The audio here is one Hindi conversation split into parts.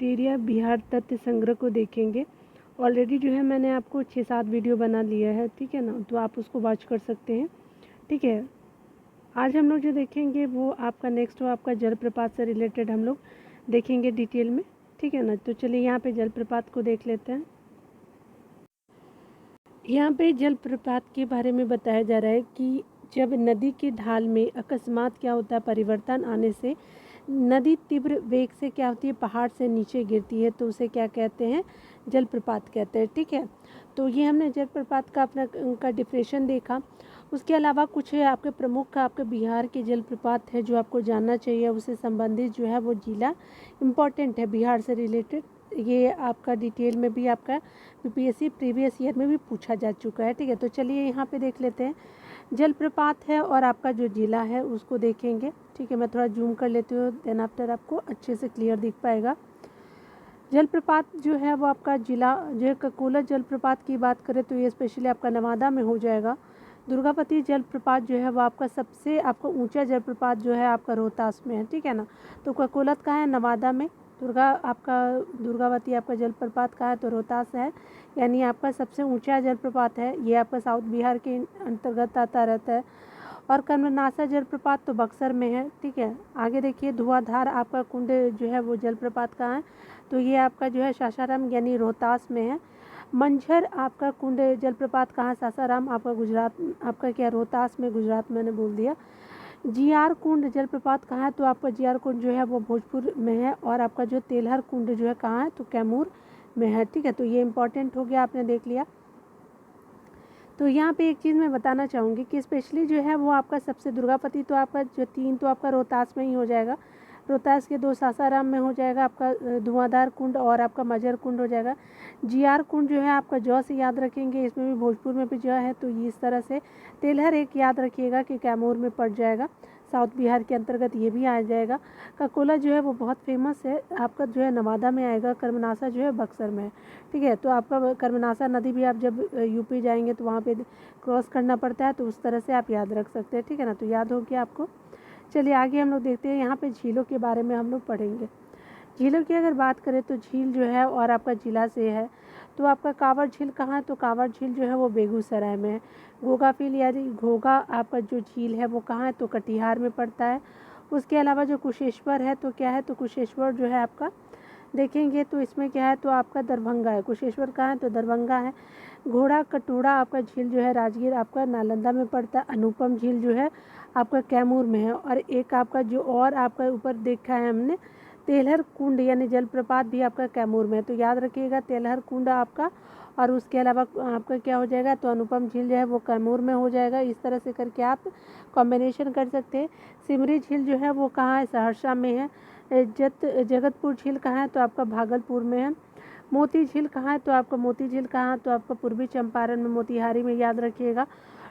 बैक्टीरिया बिहार तथ्य संग्रह को देखेंगे। ऑलरेडी जो है मैंने आपको 6-7 वीडियो बना लिया है, ठीक है ना, तो आप उसको वॉच कर सकते हैं, ठीक है। आज हम लोग जो देखेंगे वो आपका नेक्स्ट आपका जलप्रपात से रिलेटेड हम लोग देखेंगे डिटेल में, ठीक है ना। तो चलिए यहाँ पे जलप्रपात को देख लेते हैं। यहाँ पे जलप्रपात के बारे में बताया जा रहा है कि जब नदी की ढाल में अकस्मात क्या होता है, परिवर्तन आने से नदी तीव्र वेग से क्या होती है, पहाड़ से नीचे गिरती है, तो उसे क्या कहते हैं, जलप्रपात कहते हैं, ठीक है। तो ये हमने जलप्रपात का अपना उनका डिफिनेशन देखा। उसके अलावा कुछ आपके प्रमुख आपके बिहार के जलप्रपात है जो आपको जानना चाहिए, उससे संबंधित जो है वो जिला इम्पॉर्टेंट है बिहार से रिलेटेड। ये आपका डिटेल में भी आपका यूपीएससी प्रीवियस ईयर में भी पूछा जा चुका है, ठीक है। तो चलिए यहाँ पे देख लेते हैं जलप्रपात है और आपका जो जिला है उसको देखेंगे, ठीक है। मैं थोड़ा जूम कर लेती हूँ, देन आफ्टर आपको अच्छे से क्लियर दिख पाएगा। जलप्रपात जो है वो आपका जिला जो है ककोला जलप्रपात की बात करें तो ये स्पेशली आपका नवादा में हो जाएगा। दुर्गावती जलप्रपात जो है वो आपका सबसे आपका ऊंचा जलप्रपात जो है आपका रोहतास में है, ठीक है ना। तो ककोलत कहाँ है, नवादा में। दुर्गावती आपका जलप्रपात कहाँ है, तो रोहतास है, यानी आपका सबसे ऊंचा जलप्रपात है। ये आपका साउथ बिहार के अंतर्गत आता रहता है। और कर्मनासा जलप्रपात तो बक्सर में है, ठीक है। आगे देखिए धुआंधार आपका कुंड जो है वो जलप्रपात कहाँ है, तो ये आपका जो है सासाराम यानी रोहतास में है। मंझर आपका कुंड जलप्रपात कहाँ, सासाराम आपका गुजरात, आपका क्या रोहतास में, गुजरात मैंने बोल दिया। जीआर कुंड जलप्रपात कहाँ है, तो आपका जीआर कुंड जो है वो भोजपुर में है। और आपका जो तेलहर कुंड जो है कहाँ है, तो कैमूर में है, ठीक है। तो ये इंपॉर्टेंट हो गया, आपने देख लिया। तो यहाँ पे एक चीज़ मैं बताना चाहूँगी कि स्पेशली जो है वो आपका सबसे दुर्गावती तो आपका जो 3 तो आपका रोहतास में ही हो जाएगा, रोहतास के 2 सासाराम में हो जाएगा आपका धुआंधार कुंड, और आपका मजर कुंड हो जाएगा। जीआर कुंड जो है आपका जौ से याद रखेंगे, इसमें भी भोजपुर में भी जौ है, तो इस तरह से। तेलहर एक याद रखिएगा कि कैमूर में पड़ जाएगा, साउथ बिहार के अंतर्गत ये भी आ जाएगा। ककोला जो है वो बहुत फेमस है, आपका जो है नवादा में आएगा। कर्मनासा जो है बक्सर में है, ठीक है। तो आपका कर्मनासा नदी भी आप जब यूपी जाएंगे तो वहाँ पे क्रॉस करना पड़ता है, तो उस तरह से आप याद रख सकते हैं, ठीक है ना। तो याद हो गया आपको। चलिए आगे हम लोग देखते हैं, यहाँ पे झीलों के बारे में हम लोग पढ़ेंगे। झीलों की अगर बात करें तो झील जो है और आपका जिला से है, तो आपका कांवड़ झील कहाँ है, तो कांवड़ झील जो है वो बेगूसराय में है। घोघा फील यानी घोघा आपका जो झील है वो कहाँ है, तो कटिहार में पड़ता है। उसके अलावा जो कुशेश्वर है तो क्या है, तो कुशेश्वर जो है आपका देखेंगे तो इसमें क्या है, तो आपका दरभंगा है। कुशेश्वर कहाँ है, तो दरभंगा है। घोड़ा कटोरा आपका झील जो है राजगीर आपका नालंदा में पड़ता है। अनुपम झील जो है आपका कैमूर में है। और एक आपका जो और आपका ऊपर देखा है हमने तेलहर कुंड यानी जलप्रपात भी आपका कैमूर में है, तो याद रखिएगा तेलहर कुंड आपका। और उसके अलावा आपका क्या हो जाएगा, तो अनुपम झील जो है वो कैमूर में हो जाएगा। इस तरह से करके आप कॉम्बिनेशन कर सकते हैं। सिमरी झील जो है वो कहाँ है, सहरसा में है। जगतपुर झील कहाँ है, तो आपका भागलपुर में है। मोती झील कहाँ है, तो आपका मोती झील कहाँ है, तो आपका पूर्वी चंपारण में मोतिहारी में, याद रखिएगा,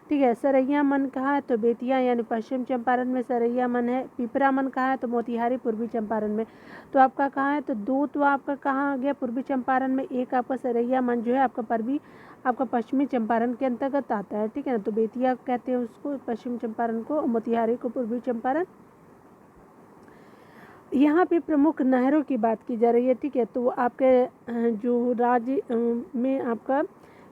ठीक है। सरैया मन कहाँ है, तो बेतिया यानी पश्चिम चंपारण में सरैया मन है। पिपरा मन कहाँ है, तो मोतिहारी पूर्वी चंपारण में। तो आपका कहाँ है, तो 2 तो आपका कहाँ आ गया पूर्वी चंपारण में, एक आपका सरैया मन जो है आपका पश्चिमी चंपारण के अंतर्गत आता है, ठीक है ना। तो बेतिया कहते हैं उसको पश्चिम चंपारण को, मोतिहारी को पूर्वी चंपारण। यहाँ पे प्रमुख नहरों की बात की जा रही है, ठीक है। तो आपके जो राज्य में आपका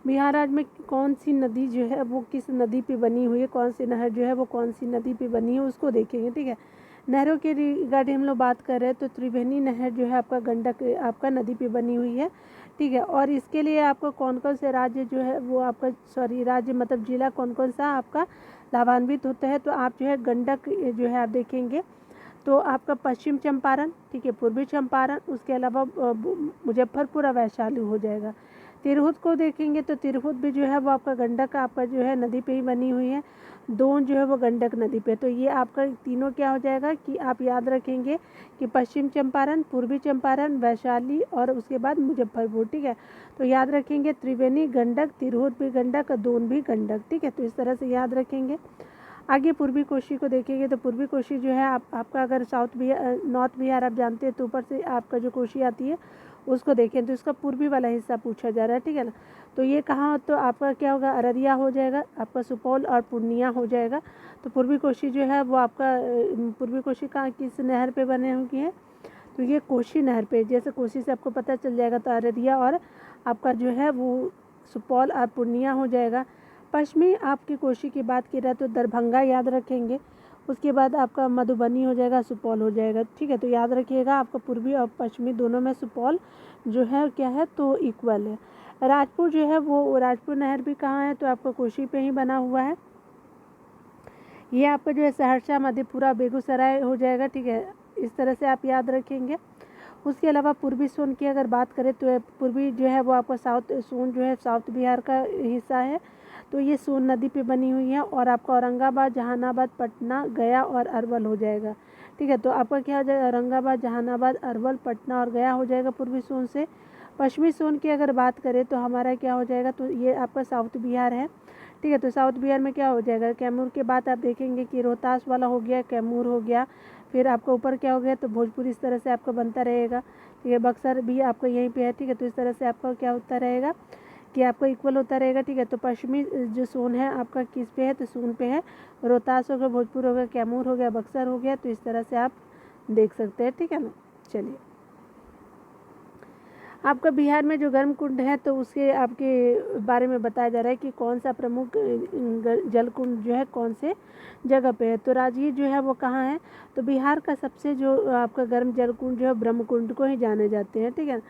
बिहार राज्य में कौन सी नदी जो है वो किस नदी पे बनी हुई है, कौन सी नहर जो है वो कौन सी नदी पे बनी है उसको देखेंगे, ठीक है। नहरों के रिगार्डिंग हम लोग बात कर रहे हैं तो त्रिवेणी नहर जो है आपका गंडक आपका नदी पे बनी हुई है, ठीक है। और इसके लिए आपको कौन कौन से राज्य जो है वो आपका राज्य मतलब जिला कौन कौन सा आपका लाभान्वित होता है, तो आप जो है गंडक जो है आप देखेंगे तो आपका पश्चिम चंपारण, ठीक है, पूर्वी चंपारण, उसके अलावा मुजफ्फरपुर और वैशाली हो जाएगा। तिरहुत को देखेंगे तो तिरहुत भी जो है वो आपका गंडक आपका जो है नदी पे ही बनी हुई है। दोन जो है वो गंडक नदी पे, तो ये आपका तीनों क्या हो जाएगा कि आप याद रखेंगे कि पश्चिम चंपारण, पूर्वी चंपारण, वैशाली और उसके बाद मुजफ्फरपुर, ठीक है। तो याद रखेंगे त्रिवेणी गंडक, तिरहुत भी गंडक और दोन भी गंडक, ठीक है। तो इस तरह से याद रखेंगे। आगे पूर्वी कोशी को देखेंगे तो पूर्वी कोशी जो है आपका अगर नॉर्थ बिहार आप जानते हैं तो ऊपर से आपका जो कोशी आती है उसको देखें तो इसका पूर्वी वाला हिस्सा पूछा जा रहा है, ठीक है ना। तो ये कहाँ, तो आपका क्या होगा, अररिया हो जाएगा, आपका सुपौल और पूर्णिया हो जाएगा। तो पूर्वी कोशी जो है वो आपका पूर्वी कोशी कहाँ किस नहर पे बने हुए हैं, तो ये कोसी नहर पे, जैसे कोसी से आपको पता चल जाएगा तो अररिया और आपका जो है वो सुपौल और पूर्णिया हो जाएगा। पश्चिमी आपकी कोसी की बात की जाए तो दरभंगा याद रखेंगे, उसके बाद आपका मधुबनी हो जाएगा, सुपौल हो जाएगा। ठीक है, तो याद रखिएगा आपका पूर्वी और पश्चिमी दोनों में सुपौल जो है क्या है तो इक्वल है। राजपुर जो है वो राजपुर नहर भी कहाँ है तो आपका कोसी पे ही बना हुआ है। ये आपका जो है सहरसा, मधेपुरा, बेगूसराय हो जाएगा। ठीक है, इस तरह से आप याद रखेंगे। उसके अलावा पूर्वी सोन की अगर बात करें तो पूर्वी जो है वो आपका साउथ सोन जो है साउथ बिहार का हिस्सा है, तो ये सोन नदी पे बनी हुई है। और आपका औरंगाबाद, जहानाबाद, पटना, गया और अरवल हो जाएगा। ठीक है, तो आपका क्या हो जाएगा, औरंगाबाद, जहानाबाद, अरवल, पटना और गया हो जाएगा पूर्वी सोन से। पश्चिमी सोन की अगर बात करें तो हमारा क्या हो जाएगा, तो ये आपका साउथ बिहार है। ठीक है, तो साउथ बिहार में क्या हो जाएगा, कैमूर के बाद आप देखेंगे कि रोहतास वाला हो गया, कैमूर हो गया, फिर आपका ऊपर क्या हो गया तो भोजपुर, इस तरह से आपका बनता रहेगा। ठीक है, बक्सर भी आपका यहीं पे है। ठीक है, तो इस तरह से आपका क्या होता रहेगा कि आपका इक्वल होता रहेगा। ठीक है, तो पश्चिमी जो सोन है आपका किस पे है तो सोन पे है, रोहतास हो गया, भोजपुर हो गया, कैमूर हो गया, बक्सर हो गया, तो इस तरह से आप देख सकते हैं। ठीक है ना, चलिए आपका बिहार में जो गर्म कुंड है तो उसके आपके बारे में बताया जा रहा है कि कौन सा प्रमुख जल कुंड जो है कौन से जगह पे है। तो राजगीर जो है वो कहाँ है, तो बिहार का सबसे जो आपका गर्म जल कुंड जो है ब्रह्म कुंड को ही जाने जाते हैं। ठीक है,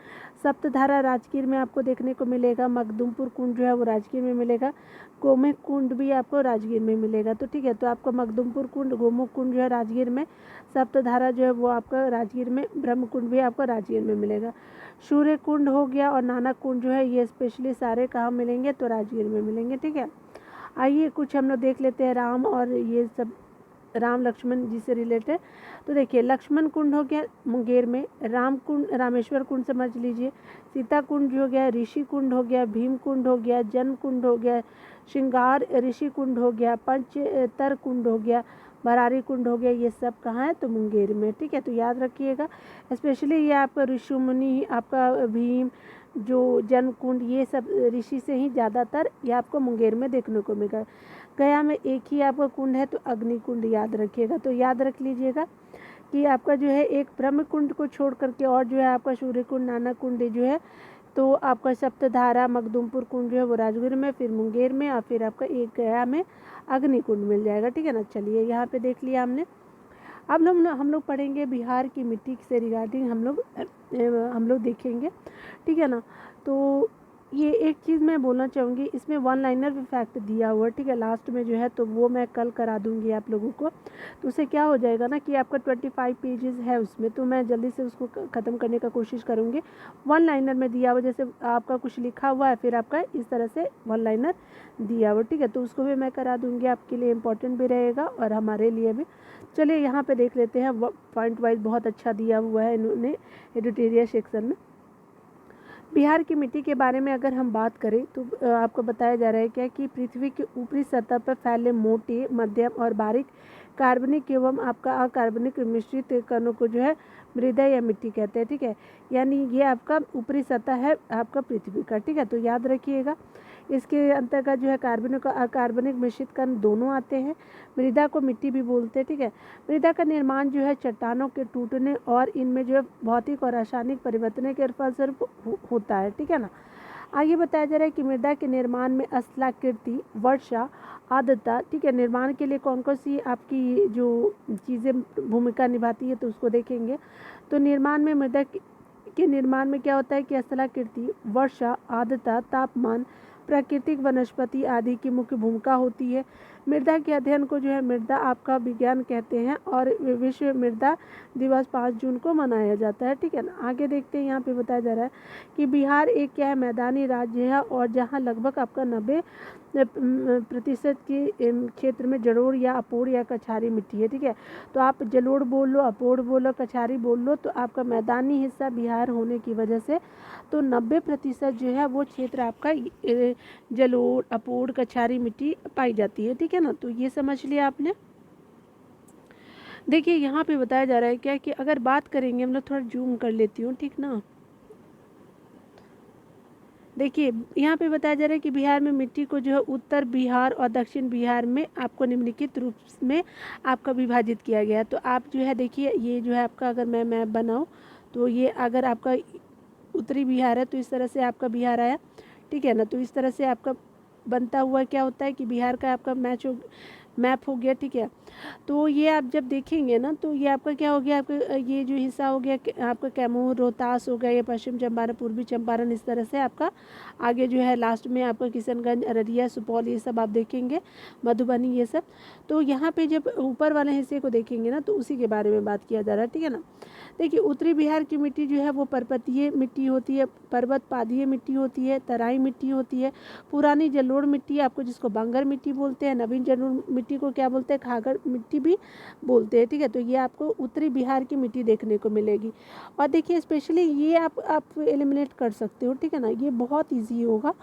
सप्तधारा राजगीर में आपको देखने को मिलेगा, मखदुमपुर कुंड जो है वो राजगीर में मिलेगा, गोमुख कुंड भी आपको राजगीर में मिलेगा। तो ठीक है, तो आपको मखदुमपुर कुंड, गोमुख कुंड जो है राजगीर में, सप्तधारा जो है वो आपका राजगीर में, ब्रह्म कुंड भी आपको राजगीर में मिलेगा। सूर्य कुंड हो गया और नानक कुंड जो है ये स्पेशली सारे कहाँ मिलेंगे तो राजगीर में मिलेंगे। ठीक है, आइए कुछ हम लोग देख लेते हैं राम और ये सब राम लक्ष्मण जी से रिलेटेड। तो देखिए लक्ष्मण कुंड हो गया मुंगेर में, राम कुंड रामेश्वर कुंड समझ लीजिए, सीता कुंड जो हो गया, ऋषि कुंड हो गया, भीम कुंड हो गया, जन कुंड हो गया, श्रृंगार ऋषि कुंड हो गया, पंचतर कुंड हो गया, भरारी कुंड हो गया, ये सब कहाँ है तो मुंगेर में। ठीक है, तो याद रखिएगा स्पेशली ये आपका ऋषि मुनि, आपका भीम, जो जन कुंड, ये सब ऋषि से ही ज़्यादातर ये आपको मुंगेर में देखने को मिलेगा। गया में एक ही आपका कुंड है तो अग्नि कुंड याद रखिएगा। तो याद रख लीजिएगा कि आपका जो है एक ब्रह्म कुंड को छोड़ करके और जो है आपका सूर्य कुंड, नानक कुंड जो है तो आपका सप्तधारा, मखदुमपुर कुंड जो है वो राजगीर में, फिर मुंगेर में और फिर आपका एक गया में अग्नि कुंड मिल जाएगा। ठीक है ना, चलिए यहाँ पे देख लिया हमने। अब हम लोग पढ़ेंगे बिहार की मिट्टी से रिगार्डिंग हम लोग देखेंगे। ठीक है ना, तो ये एक चीज़ मैं बोलना चाहूँगी, इसमें वन लाइनर भी फैक्ट दिया हुआ है। ठीक है, लास्ट में जो है तो वो मैं कल करा दूँगी आप लोगों को। तो उससे क्या हो जाएगा ना कि आपका 25 पेजेस है उसमें, तो मैं जल्दी से उसको ख़त्म करने का कोशिश करूँगी। वन लाइनर में दिया हुआ, जैसे आपका कुछ लिखा हुआ है फिर आपका इस तरह से वन लाइनर दिया हुआ। ठीक है, तो उसको भी मैं करा दूँगी, आपके लिए इम्पोर्टेंट भी रहेगा और हमारे लिए भी। चलिए यहाँ पे देख लेते हैं, पॉइंट वाइज बहुत अच्छा दिया हुआ है इन्होंने एडिटोरियल सेक्शन में। बिहार की मिट्टी के बारे में अगर हम बात करें तो आपको बताया जा रहा है क्या कि पृथ्वी की ऊपरी सतह पर फैले मोटे, मध्यम और बारीक कार्बनिक एवं आपका अकार्बनिक मिश्रित कणों को जो है मृदा या मिट्टी कहते हैं। ठीक है, यानी ये आपका ऊपरी सतह है आपका पृथ्वी का। ठीक है, तो याद रखिएगा इसके अंतर्गत जो है कार्बनिक और अकार्बनिक मिश्रित कण दोनों आते हैं। मृदा को मिट्टी भी बोलते हैं। ठीक है, मृदा का निर्माण जो है चट्टानों के टूटने और इनमें जो है भौतिक और रासायनिक परिवर्तन के फलस्वरूप होता है। ठीक है ना, आगे बताया जा रहा है कि मृदा के निर्माण में स्थलाकृति, वर्षा, आर्द्रता, ठीक है, निर्माण के लिए कौन कौन सी आपकी जो चीज़ें भूमिका निभाती है तो उसको देखेंगे। तो निर्माण में मृदा के निर्माण में क्या होता है कि स्थलाकृति, वर्षा, आर्द्रता, तापमान, प्राकृतिक वनस्पति आदि की मुख्य भूमिका होती है। मृदा के अध्ययन को जो है मृदा आपका विज्ञान कहते हैं और विश्व मृदा दिवस 5 जून को मनाया जाता है। ठीक है ना, आगे देखते हैं, यहाँ पे बताया जा रहा है कि बिहार एक क्या है मैदानी राज्य है और जहाँ लगभग आपका 90% के क्षेत्र में जलोढ़ या अपोढ़ या कछारी मिट्टी है। ठीक है, तो आप जलोढ़ बोल लो, अपोढ़ बोलो, कछारी बोल लो, तो आपका मैदानी हिस्सा बिहार होने की वजह से तो 90% जो है वो क्षेत्र आपका जलोढ़, अपोढ़, कछारी मिट्टी पाई जाती है। ठीक है ना, तो ये समझ लिया आपने। देखिए यहाँ पे बताया जा रहा है क्या कि अगर बात करेंगे, हम लोग थोड़ा जूम कर लेती हूँ, ठीक ना। देखिए यहाँ पे बताया जा रहा है कि बिहार में मिट्टी को जो है उत्तर बिहार और दक्षिण बिहार में आपको निम्नलिखित रूप में आपका विभाजित किया गया है। तो आप जो है देखिए ये जो है आपका, अगर मैं मैप बनाऊँ तो ये अगर आपका उत्तरी बिहार है तो इस तरह से आपका बिहार आया, ठीक है ना। तो इस तरह से आपका बनता हुआ क्या होता है कि बिहार का आपका मैप हो गया, ठीक है। तो ये आप जब देखेंगे ना तो ये आपका क्या हो गया, आपका ये जो हिस्सा हो गया आपका कैमूर, रोहतास हो गया, ये पश्चिम चंपारण, पूर्वी चंपारण, इस तरह से आपका आगे जो है लास्ट में आपका किशनगंज, अररिया, सुपौल, ये सब आप देखेंगे, मधुबनी, ये सब। तो यहाँ पे जब ऊपर वाले हिस्से को देखेंगे ना तो उसी के बारे में बात किया जा रहा है, ठीक है ना। देखिए उत्तरी बिहार की मिट्टी जो है वो पर्वतीय मिट्टी होती है, पर्वत पादीय मिट्टी होती है, तराई मिट्टी होती है, पुरानी जलोढ़ मिट्टी आपको जिसको बांगर मिट्टी बोलते हैं, नवीन जलोढ़ मिट्टी को क्या बोलते हैं, खागर मिट्टी भी बोलते हैं, ठीक है। तो ये आपको उत्तरी बिहार की मिट्टी देखने को मिलेगी। और देखिए स्पेशली ये आप एलिमिनेट कर सकते हो, ठीक है ना, ये बहुत ईजी होगा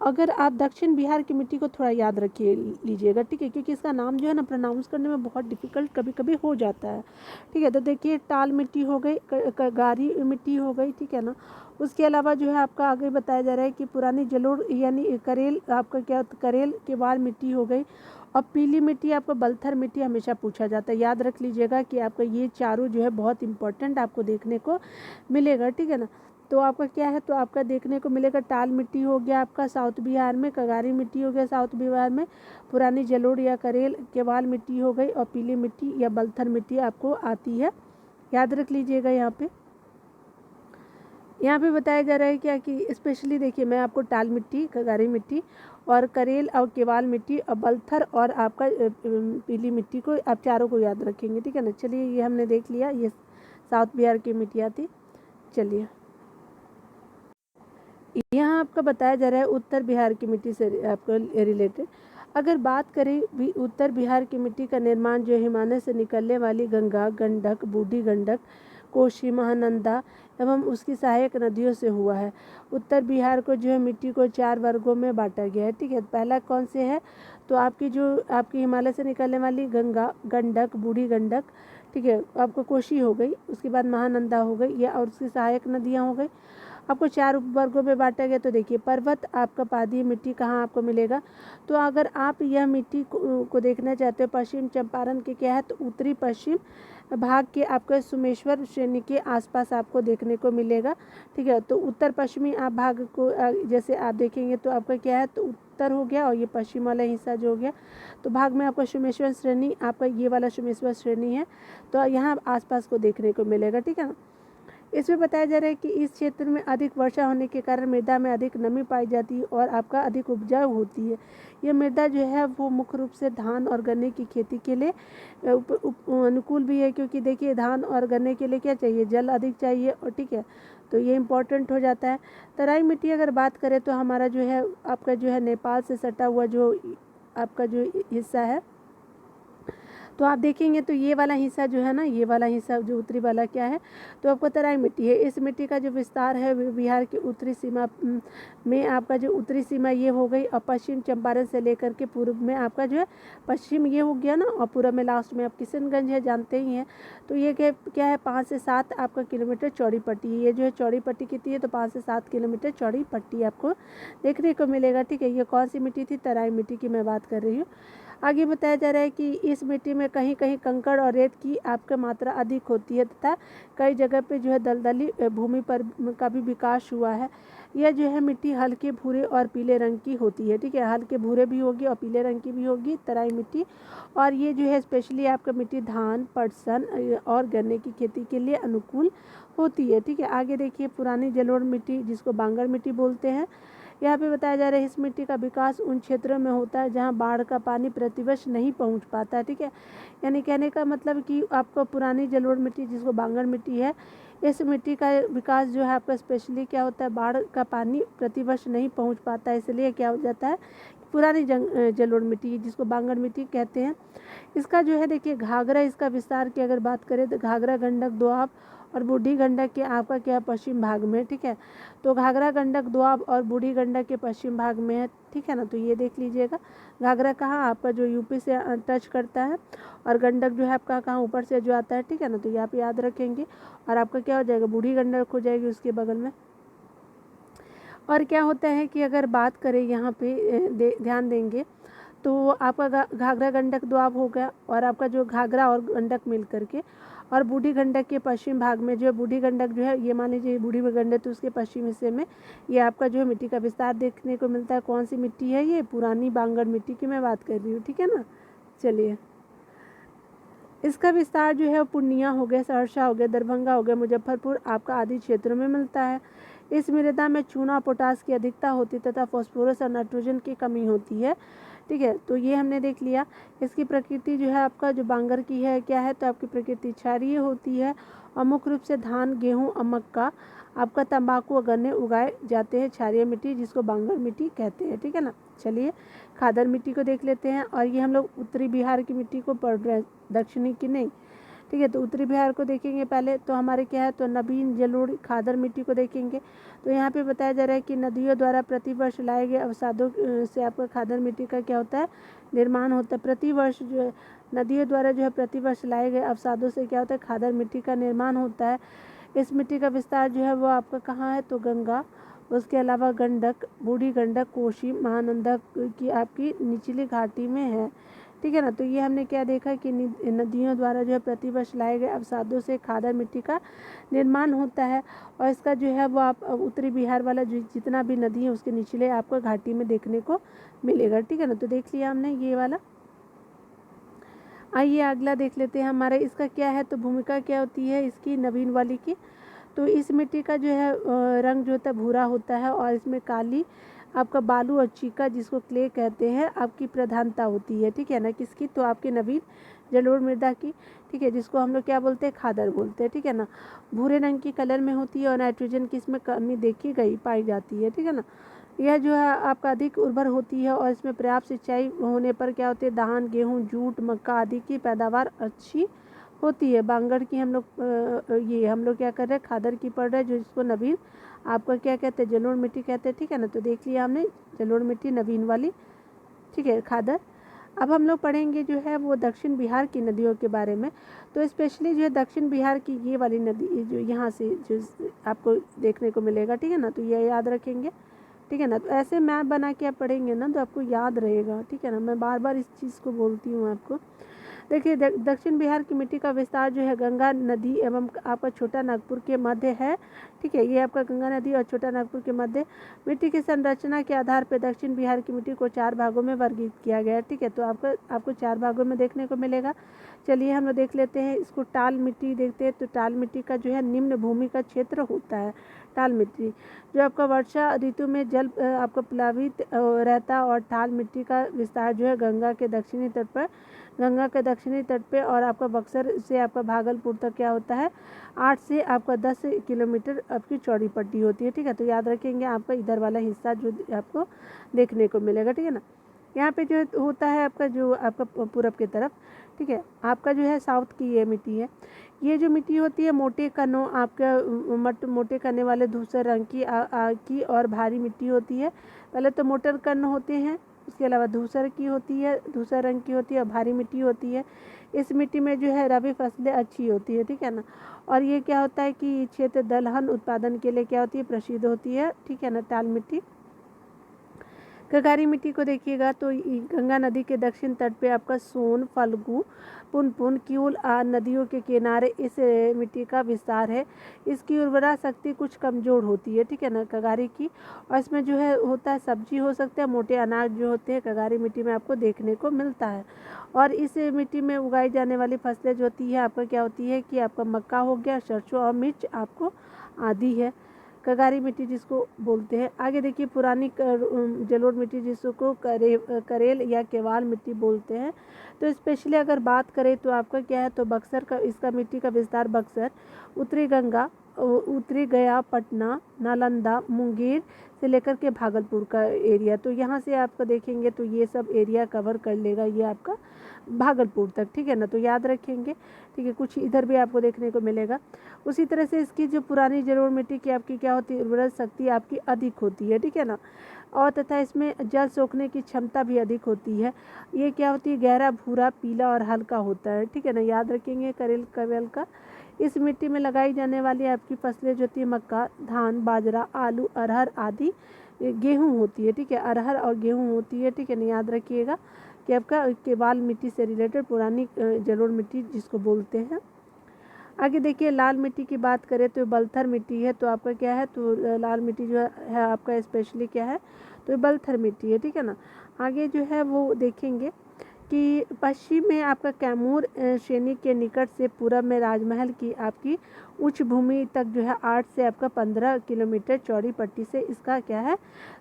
अगर आप दक्षिण बिहार की मिट्टी को थोड़ा याद रखिए लीजिएगा, ठीक है, क्योंकि इसका नाम जो है ना प्रोनाउंस करने में बहुत डिफिकल्ट कभी कभी हो जाता है, ठीक है। तो देखिए टाल मिट्टी हो गई, गारी मिट्टी हो गई, ठीक है ना। उसके अलावा जो है आपका आगे बताया जा रहा है कि पुरानी जलोढ़ यानी करेल, आपका क्या करेल केवाल मिट्टी हो गई। और पीली मिट्टी आपको बलथर मिट्टी हमेशा पूछा जाता है, याद रख लीजिएगा कि आपका ये चारों जो है बहुत इंपॉर्टेंट आपको देखने को मिलेगा, ठीक है ना। तो आपका क्या है, तो आपका देखने को मिलेगा टाल मिट्टी हो गया आपका साउथ बिहार में, कगारी मिट्टी हो गया साउथ बिहार में, पुरानी जलोढ़ या करेल केवाल मिट्टी हो गई, और पीली मिट्टी या बलथर मिट्टी आपको आती है, याद रख लीजिएगा। यहाँ पे बताया जा रहा है क्या कि स्पेशली देखिए मैं आपको टाल मिट्टी, कगारी मिट्टी और करेल और केवाल मिट्टी और बलथर और आपका पीली मिट्टी को आप चारों को याद रखेंगे, ठीक है ना। चलिए ये हमने देख लिया, ये साउथ बिहार की मिट्टियाँ थी। चलिए यहाँ आपका बताया जा रहा है उत्तर बिहार की मिट्टी से आपको रिलेटेड। अगर बात करें भी उत्तर बिहार की मिट्टी का निर्माण जो हिमालय से निकलने वाली गंगा, गंडक, बूढ़ी गंडक, कोशी, महानंदा एवं उसकी सहायक नदियों से हुआ है। उत्तर बिहार को जो है मिट्टी को 4 वर्गों में बांटा गया है, ठीक है। पहला कौन से है, तो आपकी हिमालय से निकलने वाली गंगा, गंडक, बूढ़ी गंडक, ठीक है, आपको कोशी हो गई, उसके बाद महानंदा हो गई, या और उसकी सहायक नदियाँ हो गई। आपको 4 वर्गों में बांटा गया। तो देखिए पर्वत आपका पादीय मिट्टी कहाँ आपको मिलेगा, तो अगर आप यह मिट्टी को देखना चाहते हो पश्चिम चंपारण के क्या है, तो उत्तरी पश्चिम भाग के आपका सुमेश्वर श्रेणी के आसपास आपको देखने को मिलेगा, ठीक है। तो उत्तर पश्चिमी आप भाग को जैसे आप देखेंगे तो आपका क्या है, तो उत्तर हो गया और ये पश्चिम वाला हिस्सा जो हो गया, तो भाग में आपका सुमेश्वर श्रेणी, आपका ये वाला सुमेश्वर श्रेणी है, तो यहाँ आसपास को देखने को मिलेगा, ठीक है ना। इसमें बताया जा रहा है कि इस क्षेत्र में अधिक वर्षा होने के कारण मृदा में अधिक नमी पाई जाती है और आपका अधिक उपजाऊ होती है। यह मृदा जो है वो मुख्य रूप से धान और गन्ने की खेती के लिए अनुकूल भी है, क्योंकि देखिए धान और गन्ने के लिए क्या चाहिए, जल अधिक चाहिए, और ठीक है, तो ये इम्पोर्टेंट हो जाता है। तराई मिट्टी अगर बात करें तो हमारा जो है आपका जो है नेपाल से सटा हुआ जो आपका जो हिस्सा है, तो आप देखेंगे तो ये वाला हिस्सा जो है ना, ये वाला हिस्सा जो उत्तरी वाला क्या है, तो आपको तराई मिट्टी है। इस मिट्टी का जो विस्तार है बिहार की उत्तरी सीमा में आपका जो उत्तरी सीमा ये हो गई, और पश्चिम चंपारण से लेकर के पूर्व में आपका जो है पश्चिम ये हो गया ना, और पूर्व में लास्ट में आप किशनगंज है, जानते ही हैं। तो ये क्या है 5 से 7 आपका किलोमीटर चौड़ी पट्टी है। ये जो है चौड़ी पट्टी कितनी है, तो 5 से 7 किलोमीटर चौड़ी पट्टी आपको देखने को मिलेगा, ठीक है। ये कौन सी मिट्टी थी, तराई मिट्टी की मैं बात कर रही हूँ। आगे बताया जा रहा है कि इस मिट्टी में कहीं कहीं कंकड़ और रेत की आपका मात्रा अधिक होती है, तथा कई जगह पे जो है दलदली भूमि पर का भी विकास हुआ है। यह जो है मिट्टी हल्के भूरे और पीले रंग की होती है, ठीक है, हल्के भूरे भी होगी और पीले रंग की भी होगी तराई मिट्टी। और ये जो है स्पेशली आपका मिट्टी धान, पटसन और गन्ने की खेती के लिए अनुकूल होती है, ठीक है। आगे देखिए पुरानी जलोढ़ मिट्टी जिसको बांगर मिट्टी बोलते हैं। यहाँ पे बताया जा रहा है इस मिट्टी का विकास उन क्षेत्रों में होता है जहाँ बाढ़ का पानी प्रतिवर्ष नहीं पहुँच पाता है, ठीक है। यानी कहने का मतलब कि आपको पुरानी जलोढ़ मिट्टी जिसको बांगर मिट्टी है, इस मिट्टी का विकास जो है आपका स्पेशली क्या होता है, बाढ़ का पानी प्रतिवर्ष नहीं पहुँच पाता है, इसलिए क्या हो जाता है पुरानी जलोढ़ मिट्टी जिसको बांगर मिट्टी कहते हैं। इसका जो है देखिए घाघरा, इसका विस्तार की अगर बात करें तो घाघरा, गंडक, दोआब और बूढ़ी गंडक के आपका क्या पश्चिम भाग में, ठीक है। तो घाघरा, गंडक, दोआब और बूढ़ी गंडक के पश्चिम भाग में है, ठीक है ना। तो ये देख लीजिएगा घाघरा कहाँ आपका जो यूपी से टच करता है, और गंडक जो है आपका कहाँ ऊपर से जो आता है, ठीक है ना। तो ये आप याद रखेंगे, और आपका क्या हो जाएगा बूढ़ी गंडक हो जाएगी उसके बगल में। और क्या होता है कि अगर बात करें यहाँ पे ध्यान देंगे तो आपका घाघरा, गंडक, दोआब हो गया, और आपका जो घाघरा और गंडक मिल करके, और बूढ़ी गंडक के पश्चिम भाग में जो है, बूढ़ी गंडक जो है, ये मान लीजिए बूढ़ी गंडक, तो उसके पश्चिम हिस्से में ये आपका जो है मिट्टी का विस्तार देखने को मिलता है। कौन सी मिट्टी है ये? पुरानी बांगर मिट्टी की मैं बात कर रही हूँ, ठीक है ना। चलिए, इसका विस्तार जो है पूर्णिया हो गया, सहरसा हो गया, दरभंगा हो गया, मुजफ्फरपुर आपका आदि क्षेत्रों में मिलता है। इस मृदा में चूना पोटास की अधिकता होती तथा फास्फोरस और नाइट्रोजन की कमी होती है, ठीक है। तो ये हमने देख लिया। इसकी प्रकृति जो है आपका जो बांगर की है क्या है, तो आपकी प्रकृति क्षारीय होती है और मुख्य रूप से धान, गेहूँ और मक्का, आपका तंबाकू और गन्ने उगाए जाते हैं क्षारीय मिट्टी, जिसको बांगर मिट्टी कहते हैं, ठीक है ना। चलिए, खादर मिट्टी को देख लेते हैं। और ये हम लोग उत्तरी बिहार की मिट्टी को पढ़ रहे हैं, दक्षिणी की नहीं, ठीक है। तो उत्तरी बिहार को देखेंगे पहले, तो हमारे क्या है, तो नवीन जलोढ़ खादर मिट्टी को देखेंगे। तो यहाँ पे बताया जा रहा है कि नदियों द्वारा प्रतिवर्ष लाए गए अवसादों से आपका खादर मिट्टी का क्या होता है, निर्माण होता है। प्रतिवर्ष जो है नदियों द्वारा जो है प्रतिवर्ष लाए गए अवसादों से क्या होता है, खादर मिट्टी का निर्माण होता है। इस मिट्टी का विस्तार जो है वो आपका कहाँ है, तो गंगा, उसके अलावा गंडक, बूढ़ी गंडक, कोसी, महानंदा की आपकी निचली घाटी में है, ठीक है ना। तो ये हमने क्या देखा कि नदियों द्वारा जो है प्रतिवर्ष लाए गए अवसादों से खादर मिट्टी का निर्माण होता है। और इसका जो है वो आप उत्तरी बिहार वाला जो जितना भी नदी है उसके निचले आपको घाटी में देखने को मिलेगा, ठीक है ना। तो देख लिया हमने ये वाला। आइए अगला देख लेते हैं हमारे, इसका क्या है, तो भूमिका क्या होती है इसकी, नवीन वाली की। तो इस मिट्टी का जो है रंग जो होता है भूरा होता है और इसमें काली आपका बालू और चीका, जिसको क्ले कहते हैं, आपकी प्रधानता होती है, ठीक है ना। किसकी, तो आपके नवीन जलोढ़ मृदा की, ठीक है, जिसको हम लोग क्या बोलते हैं, खादर बोलते हैं, ठीक है ना। भूरे रंग की कलर में होती है और नाइट्रोजन की इसमें कमी देखी गई पाई जाती है, ठीक है ना। यह जो है आपका अधिक उर्वर होती है और इसमें पर्याप्त सिंचाई होने पर क्या होते हैं, धान, गेहूँ, जूट, मक्का आदि की पैदावार अच्छी होती है। बांगर की हम लोग ये हम लोग क्या कर रहे हैं, खादर की पढ़ रहे हैं, जो इसको नवीन आपका क्या कहते हैं, जलोढ़ मिट्टी कहते हैं, ठीक है ना। तो देख लिया हमने जलोढ़ मिट्टी नवीन वाली, ठीक है, खादर। अब हम लोग पढ़ेंगे जो है वो दक्षिण बिहार की नदियों के बारे में। तो स्पेशली जो है दक्षिण बिहार की ये वाली नदी जो यहाँ से जो आपको देखने को मिलेगा, ठीक है ना। तो ये याद रखेंगे, ठीक है ना। तो ऐसे मैप बना के आप पढ़ेंगे ना तो आपको याद रहेगा, ठीक है ना। मैं बार बार इस चीज़ को बोलती हूँ आपको। देखिए, दक्षिण बिहार की मिट्टी का विस्तार जो है गंगा नदी एवं आपका छोटा नागपुर के मध्य है, ठीक है। ये आपका गंगा नदी और छोटा नागपुर के मध्य। मिट्टी की संरचना के आधार पर दक्षिण बिहार की मिट्टी को 4 भागों में वर्गीकृत किया गया है, ठीक है। तो आपको 4 भागों में देखने को मिलेगा। चलिए हम लोग देख लेते हैं इसको। टाल मिट्टी देखते हैं, तो टाल मिट्टी का जो है निम्न भूमि का क्षेत्र होता है। टाल मिट्टी जो आपका वर्षा ऋतु में जल आपका प्लावित रहता, और टाल मिट्टी का विस्तार जो है गंगा के दक्षिणी तट पे और आपका बक्सर से आपका भागलपुर तक क्या होता है, 8 से आपका 10 किलोमीटर आपकी चौड़ी पट्टी होती है, ठीक है। तो याद रखेंगे आपका इधर वाला हिस्सा जो आपको देखने को मिलेगा, ठीक है ना। यहाँ पे जो होता है आपका जो आपका पूरब की तरफ, ठीक है, आपका जो है साउथ की ये मिट्टी है। ये जो मिट्टी होती है मोटे कणों आपका मोटे कने वाले धूसर रंग की और भारी मिट्टी होती है। पहले तो मोटर कण होते हैं, उसके अलावा धूसर रंग की होती है और भारी मिट्टी होती है। इस मिट्टी में जो है रबी फसलें अच्छी होती है, ठीक है ना। और ये क्या होता है कि क्षेत्र दलहन उत्पादन के लिए क्या होती है, प्रसिद्ध होती है, ठीक है ना, टाल मिट्टी। कगारी मिट्टी को देखिएगा तो गंगा नदी के दक्षिण तट पे आपका सोन, फल्गु, पुनपुन, क्यूल नदियों के किनारे इस मिट्टी का विस्तार है। इसकी उर्वरा शक्ति कुछ कमज़ोर होती है, ठीक है ना, कगारी की। और इसमें जो है होता है सब्जी हो सकता है, मोटे अनाज जो होते हैं कगारी मिट्टी में आपको देखने को मिलता है। और इस मिट्टी में उगाई जाने वाली फसलें जो होती है आपका क्या होती है कि आपका मक्का हो गया, सरसों और मिर्च आपको आदि है, कगारी मिट्टी जिसको बोलते हैं। आगे देखिए पुरानी जलोढ़ मिट्टी जिसको करेल या केवाल मिट्टी बोलते हैं। तो स्पेशली अगर बात करें तो आपका क्या है, तो बक्सर का इसका मिट्टी का विस्तार बक्सर, उत्तरी गंगा, उत्तरी गया, पटना, नालंदा, मुंगेर से लेकर के भागलपुर का एरिया। तो यहाँ से आपको देखेंगे तो ये सब एरिया कवर कर लेगा ये आपका भागलपुर तक, ठीक है ना। तो याद रखेंगे, ठीक है। कुछ इधर भी आपको देखने को मिलेगा। उसी तरह से इसकी जो पुरानी जलोढ़ मिट्टी की आपकी क्या होती है, उर्वरक शक्ति आपकी अधिक होती है, ठीक है ना। और तथा इसमें जल सोखने की क्षमता भी अधिक होती है। ये क्या होती है, गहरा भूरा, पीला और हल्का होता है, ठीक है ना। याद रखेंगे करेल कवेल का। इस मिट्टी में लगाई जाने वाली आपकी फसलें जो होती है मक्का, धान, बाजरा, आलू, अरहर आदि गेहूँ होती है, ठीक है। अरहर और गेहूँ होती है, ठीक है ना। याद रखिएगा कि आपका केवाल मिट्टी से रिलेटेड पुरानी जलोढ़ मिट्टी जिसको बोलते हैं। आगे देखिए लाल मिट्टी की बात करें तो बलथर मिट्टी है, तो आपका क्या है, तो लाल मिट्टी जो है आपका स्पेशली क्या है, तो बलथर मिट्टी है, ठीक है ना। आगे जो है वो देखेंगे कि पश्चिम में आपका कैमूर श्रेणी के निकट से पूरब में राजमहल की आपकी उच्च भूमि तक जो है 8 से आपका 15 किलोमीटर चौड़ी पट्टी से इसका क्या है,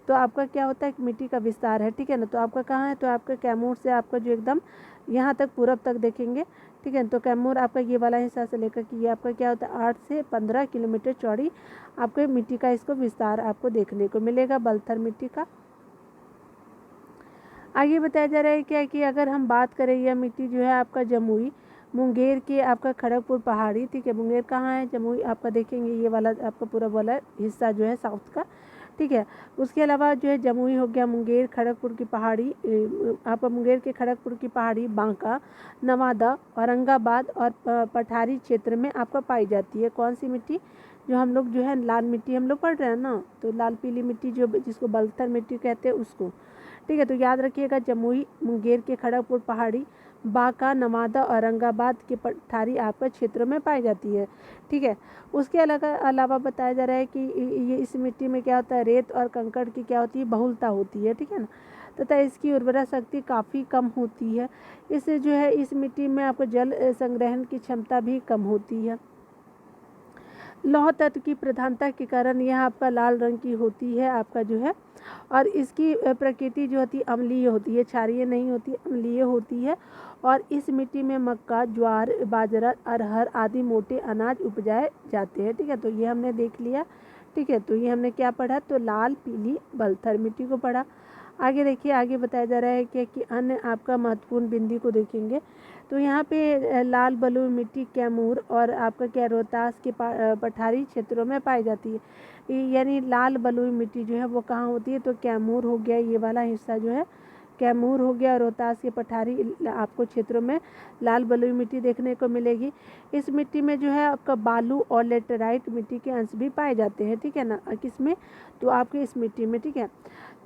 तो आपका क्या होता है, मिट्टी का विस्तार है, ठीक है ना। तो आपका कहाँ है, तो आपका कैमूर से आपका जो एकदम यहाँ तक पूरब तक देखेंगे, ठीक है। तो कैमूर आपका ये वाला हिस्सा से लेकर कि ये आपका क्या होता है 8 से 15 किलोमीटर चौड़ी आपके मिट्टी का इसको विस्तार आपको देखने को मिलेगा बलथर मिट्टी का। आगे बताया जा रहा है क्या कि अगर हम बात करें यह मिट्टी जो है आपका जमुई मुंगेर के आपका खड़गपुर पहाड़ी, ठीक है। मुंगेर कहाँ है, जमुई आपका देखेंगे ये वाला आपका पूरा वाला हिस्सा जो है साउथ का, ठीक है। उसके अलावा जो है जमुई हो गया, मुंगेर खड़गपुर की पहाड़ी, आपका मुंगेर के खड़गपुर की पहाड़ी बांका, नवादा, औरंगाबाद और पठारी क्षेत्र में आपका पाई जाती है। कौन सी मिट्टी, जो हम लोग जो है लाल मिट्टी हम लोग पढ़ रहे हैं ना, तो लाल पीली मिट्टी जो जिसको बलथर मिट्टी कहते हैं उसको, ठीक है। तो याद रखिएगा जमुई मुंगेर के खड़गपुर पहाड़ी, बांका, नवादा, औरंगाबाद के पठारी आपका क्षेत्रों में पाई जाती है, ठीक है। उसके अलावा बताया जा रहा है कि ये इस मिट्टी में क्या होता है, रेत और कंकड़ की क्या होती है, बहुलता होती है, ठीक है ना, तथा इसकी उर्वरा शक्ति काफ़ी कम होती है। इससे जो है इस मिट्टी में आपको जल संग्रहण की क्षमता भी कम होती है। लौह तत्व की प्रधानता के कारण यह आपका लाल रंग की होती है आपका जो है, और इसकी प्रकृति जो होती है अम्लीय होती है, क्षारीय नहीं होती, अम्लीय होती है। और इस मिट्टी में मक्का, ज्वार, बाजरा, अरहर आदि मोटे अनाज उपजाए जाते हैं, ठीक है। तो ये हमने देख लिया, ठीक है। तो ये हमने क्या पढ़ा, तो लाल पीली बलथर मिट्टी को पढ़ा। आगे देखिए, आगे बताया जा रहा है कि अन्य आपका महत्वपूर्ण बिंदी को देखेंगे तो यहाँ पे लाल बलुई मिट्टी कैमूर और आपका क्या रोहतास के पठारी क्षेत्रों में पाई जाती है। यानी लाल बलुई मिट्टी जो है वो कहाँ होती है, तो कैमूर हो गया, ये वाला हिस्सा जो है कैमूर हो गया, और रोहतास के पठारी आपको क्षेत्रों में लाल बलुई मिट्टी देखने को मिलेगी। इस मिट्टी में जो है आपका बालू और लेटेराइट मिट्टी के अंश भी पाए जाते हैं, ठीक है ना, किसमें, तो आपके इस मिट्टी में, ठीक है।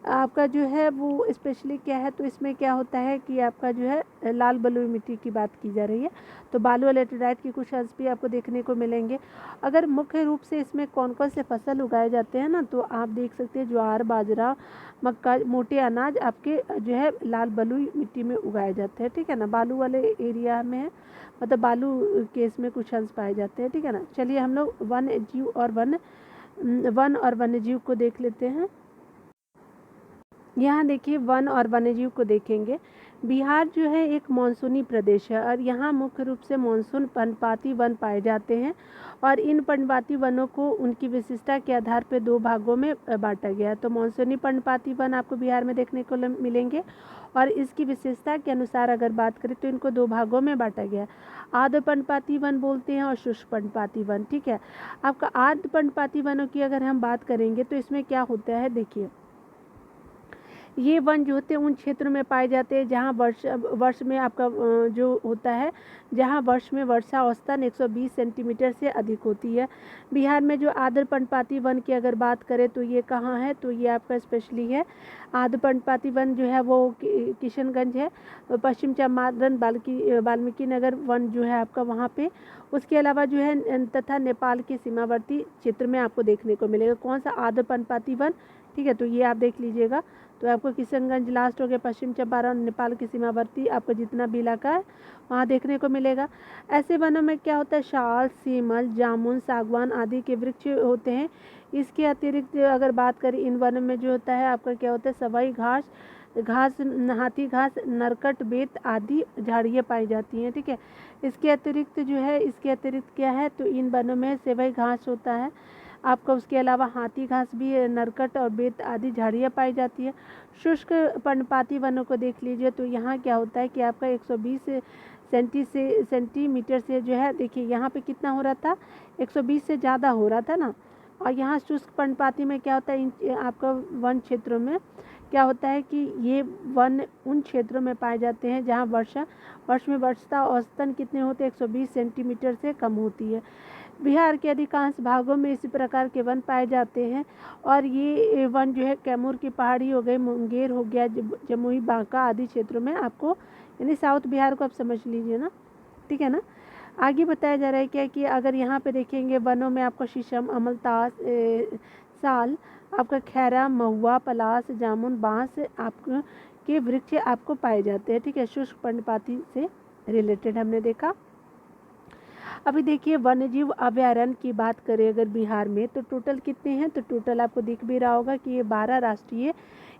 आपका जो है वो स्पेशली क्या है, तो इसमें क्या होता है कि आपका जो है लाल बलुई मिट्टी की बात की जा रही है, तो बालू और लेटेराइट की कुछ अंश भी आपको देखने को मिलेंगे। अगर मुख्य रूप से इसमें कौन कौन से फसल उगाए जाते हैं ना, तो आप देख सकते हैं ज्वार, बाजरा, मक्का, मोटे अनाज आपके जो है लाल बलुई मिट्टी में उगाए जाते हैं, ठीक है ना। बालू वाले एरिया में है, मतलब बालू के इसमें कुछ अंश पाए जाते हैं, ठीक है ना। चलिए हम लोग वन और वन्य जीव को देख लेते हैं। यहाँ देखिए वन और वन्यजीव को देखेंगे। बिहार जो है एक मानसूनी प्रदेश है और यहाँ मुख्य रूप से मानसून पर्णपाती वन पाए जाते हैं, और इन पर्णपाती वनों को उनकी विशिष्टता के आधार पर दो भागों में बांटा गया है। तो मानसूनी पर्णपाती वन आपको बिहार में देखने को मिलेंगे, और इसकी विशेषता के अनुसार अगर बात करें तो इनको दो भागों में बांटा गया है। आर्द्र पर्णपाती वन बोलते हैं और शुष्क पर्णपाती वन, ठीक है। आपका आर्द्र पर्णपाती वनों की अगर हम बात करेंगे तो इसमें क्या होता है, देखिए ये वन जो होते हैं उन क्षेत्रों में पाए जाते हैं जहाँ वर्ष में आपका जो होता है, जहाँ वर्ष में वर्षा औसतन 120 सेंटीमीटर से अधिक होती है। बिहार में जो आर्द्र पर्णपाती वन की अगर बात करें तो ये कहाँ है, तो ये आपका स्पेशली है आर्द्र पर्णपाती वन जो है वो किशनगंज है, पश्चिम चंपारण वाल्मीकि नगर वन जो है आपका वहाँ पे। उसके अलावा जो है तथा नेपाल के सीमावर्ती क्षेत्र में आपको देखने को मिलेगा। कौन सा, आर्द्र पर्णपाती वन, ठीक है। तो ये आप देख लीजिएगा, तो आपको किशनगंज लास्ट हो गया, पश्चिम चंपारण नेपाल के सीमावर्ती आपको जितना भी इलाका है वहाँ देखने को मिलेगा। ऐसे वनों में क्या होता है, शाल, सीमल, जामुन, सागवान आदि के वृक्ष होते हैं। इसके अतिरिक्त अगर बात करें इन वनों में जो होता है आपका क्या होता है, सवाई घास, हाथी घास, नरकट, बेत आदि झाड़ियाँ पाई जाती हैं, ठीक है। इसके अतिरिक्त क्या है, तो इन वनों में सेवई घास होता है आपका। उसके अलावा हाथी घास भी है, नरकट और बेत आदि झाड़ियाँ पाई जाती है। शुष्क पर्णपाती वनों को देख लीजिए, तो यहाँ क्या होता है कि आपका 120 सेंटीमीटर से जो है, देखिए यहाँ पे कितना हो रहा था, 120 से ज़्यादा हो रहा था ना। और यहाँ शुष्क पर्णपाती में क्या होता है, इन आपका वन क्षेत्रों में क्या होता है कि ये वन उन क्षेत्रों में पाए जाते हैं जहाँ वर्ष में वर्षा औसतन कितने होते हैं, 120 सेंटीमीटर से कम होती है। बिहार के अधिकांश भागों में इसी प्रकार के वन पाए जाते हैं, और ये वन जो है कैमूर की पहाड़ी हो गई, मुंगेर हो गया, जमुई, बांका आदि क्षेत्रों में आपको, यानी साउथ बिहार को आप समझ लीजिए ना, ठीक है ना। आगे बताया जा रहा है क्या कि अगर यहाँ पे देखेंगे वनों में आपको शीशम, अमलतास, साल, आपका खैरा, महुआ, पलास, जामुन, बांस आपको के वृक्ष आपको पाए जाते हैं। ठीक है, शुष्क पर्णपाती से रिलेटेड हमने देखा। अभी देखिए वन्यजीव अभयारण्य की बात करें अगर बिहार में तो टोटल कितने हैं, तो टोटल आपको दिख भी रहा होगा कि ये 12 राष्ट्रीय,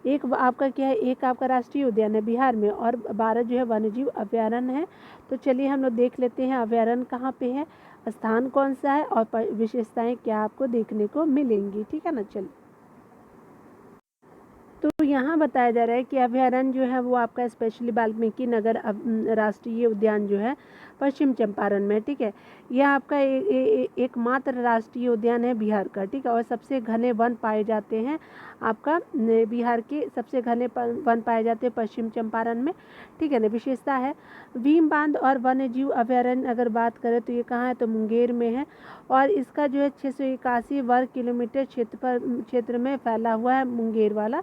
एक आपका क्या है, एक आपका राष्ट्रीय उद्यान है बिहार में और 12 जो है वन्यजीव अभयारण्य है। तो चलिए हम लोग देख लेते हैं अभयारण्य कहाँ पे है, स्थान कौन सा है और विशेषताएं क्या आपको देखने को मिलेंगी। ठीक है ना। चलिए, तो यहाँ बताया जा रहा है कि अभयारण्य जो है वो आपका स्पेशली वाल्मीकि नगर राष्ट्रीय उद्यान जो है पश्चिम चंपारण में। ठीक है, यह आपका एकमात्र राष्ट्रीय उद्यान है बिहार का। ठीक है, और सबसे घने वन पाए जाते हैं आपका बिहार के सबसे घने वन पाए जाते हैं पश्चिम चंपारण में। ठीक है ना। विशेषता है भीम बांध और वन्यजीव अभयारण्य अगर बात करें तो ये कहाँ है, तो मुंगेर में है और इसका जो है 681 वर्ग किलोमीटर क्षेत्र में फैला हुआ है मुंगेर वाला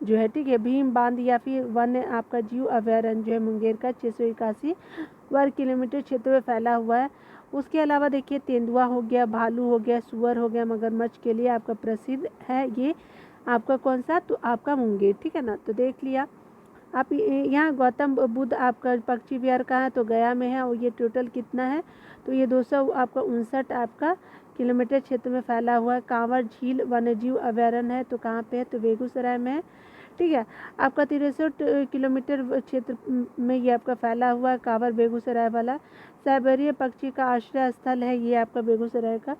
जो है। ठीक है, भीम बांध या फिर वन्य आपका जीव अभयारण्य जो है मुंगेर का 681 वर्ग किलोमीटर क्षेत्र में फैला हुआ है। उसके अलावा देखिए तेंदुआ हो गया, भालू हो गया, सुअर हो गया, मगरमच्छ के लिए आपका प्रसिद्ध है ये आपका कौन सा, तो आपका मुंगेर। ठीक है ना। तो देख लिया आप यहाँ गौतम बुद्ध आपका पक्षी विहार कहाँ है, तो गया में है और ये टोटल कितना है, तो ये 200 आपका 59 आपका किलोमीटर क्षेत्र में फैला हुआ है। कांवर झील वन्यजीव अभयारण्य है तो कहाँ पे है, तो बेगूसराय में है। ठीक है, आपका 63 किलोमीटर क्षेत्र में ये आपका फैला हुआ है कांवर बेगूसराय वाला। साइबेरिया पक्षी का आश्रय स्थल है ये आपका बेगूसराय का।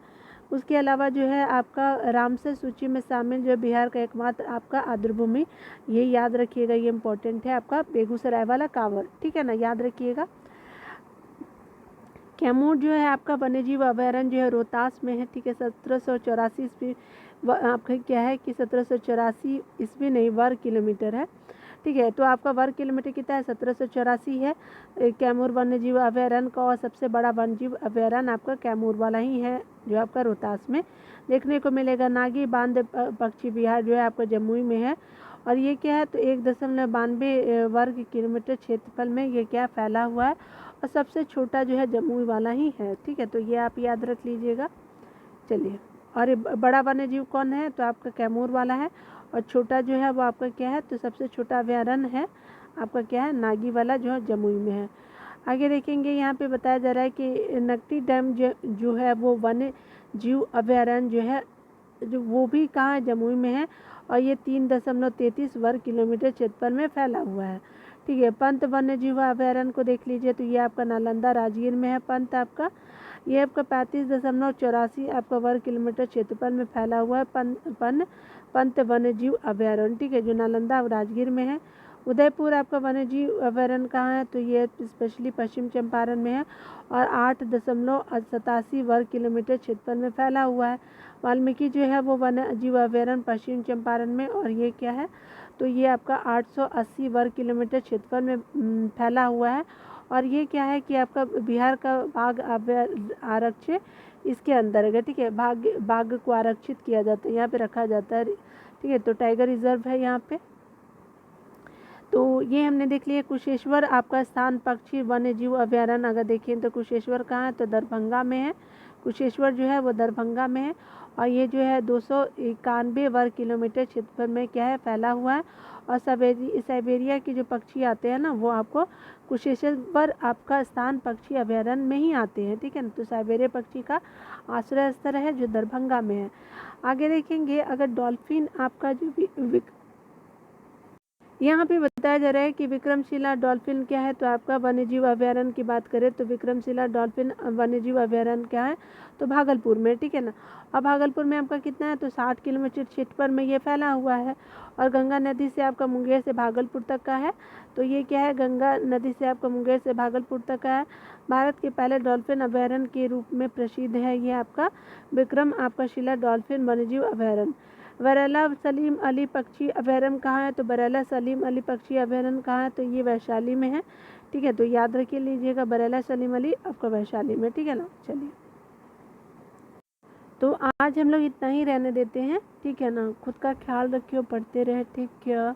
उसके अलावा जो है आपका रामसर सूची में शामिल जो बिहार का एकमात्र आपका आर्द्रभूमि, ये याद रखिएगा, ये इम्पोर्टेंट है आपका बेगूसराय वाला कांवर। ठीक है ना, याद रखिएगा। कैमूर जो है आपका वन्यजीव अभयारण्य जो है रोहतास में है। ठीक है, 1784 ईस्वी आपका क्या है कि 1784 ईस्वी नहीं वर्ग किलोमीटर है। ठीक है, तो आपका वर्ग किलोमीटर कितना है, 1784 है कैमूर वन्यजीव अभयारण्य का। और सबसे बड़ा वन्यजीव अभयारण्य आपका कैमूर वाला ही है जो आपका रोहतास में देखने को मिलेगा। नागी बांध पक्षी विहार जो है आपका जमुई में है और ये क्या है, तो 1.92 वर्ग किलोमीटर क्षेत्रफल में ये क्या फैला हुआ है और सबसे छोटा जो है जमुई वाला ही है। ठीक है, तो ये आप याद रख लीजिएगा। चलिए, और ये बड़ा वन्यजीव कौन है, तो आपका कैमूर वाला है और छोटा जो है वो आपका क्या है, तो सबसे छोटा अभयारण्य है आपका क्या है, नागी वाला जो है जमुई में है। आगे देखेंगे यहाँ पे बताया जा रहा है कि नकटी डैम जो है वो वन्य जीव अभयारण्य जो है जो वो भी कहाँ है, जमुई में है और ये 3.33 वर्ग किलोमीटर क्षेत्रफल में फैला हुआ है। ठीक है, पंत वन्य जीव अभयारण्य को देख लीजिए तो ये आपका नालंदा राजगीर में है। पंत आपका ये आपका 35.84 आपका वर्ग किलोमीटर क्षेत्रफल में फैला हुआ है पंत वन्य जीव अभयारण्य। ठीक है, जो नालंदा राजगीर में है। उदयपुर आपका वन्यजीव अभयारण्य कहाँ है, तो ये स्पेशली पश्चिम चंपारण में है और 8.87 वर्ग किलोमीटर क्षेत्रफल में फैला हुआ है। वाल्मीकि जो है वो वन्य जीव अभयारण्य पश्चिम चंपारण में और ये क्या है, तो ये आपका 880 वर्ग किलोमीटर क्षेत्रफल में फैला हुआ है और ये क्या है कि आपका बिहार का बाघ आरक्षण इसके अंदर है। ठीक है, बाघ को आरक्षित किया जाता है, यहाँ पे रखा जाता है। ठीक है, तो टाइगर रिजर्व है यहाँ पे। तो ये हमने देख लिया। कुशेश्वर आपका स्थान पक्षी वन्य जीव अभयारण्य अगर देखें तो कुशेश्वर कहाँ है, तो दरभंगा में है। कुशेश्वर जो है वो दरभंगा में है और ये जो है 291 वर्ग किलोमीटर क्षेत्रफल में क्या है फैला हुआ है और साइबेरिया के जो पक्षी आते हैं ना वो आपको कुशेश्वर आपका स्थान पक्षी अभयारण्य में ही आते हैं। ठीक है ना, तो साइबेरिया पक्षी का आश्रय स्थल है जो दरभंगा में है। आगे देखेंगे अगर डॉल्फिन आपका जो यहाँ पे बताया जा रहा है कि विक्रमशिला डॉल्फिन क्या है, तो आपका वन्यजीव अभयारण्य की बात करें तो विक्रमशिला डॉल्फिन वन्यजीव अभयारण्य क्या है, तो भागलपुर में। ठीक है ना, और भागलपुर में आपका कितना है, तो 60 किलोमीटर क्षेत्रफल में ये फैला हुआ है और गंगा नदी से आपका मुंगेर से भागलपुर तक का है। तो ये क्या है, गंगा नदी से आपका मुंगेर से भागलपुर तक का है। भारत के पहले डॉल्फिन अभयारण्य के रूप में प्रसिद्ध है ये आपका विक्रम आपका शिला डॉल्फिन वन्यजीव अभयारण्य। बरेला सलीम अली पक्षी अभयारण्य कहाँ है, तो बरेला सलीम अली पक्षी अभयारण्य कहाँ है, तो ये वैशाली में है। ठीक है, तो याद रखिए लीजिएगा बरेला सलीम अली आपका वैशाली में। ठीक है ना। चलिए, तो आज हम लोग इतना ही रहने देते हैं। ठीक है ना, खुद का ख्याल रखियो, पढ़ते रहे। ठीक है।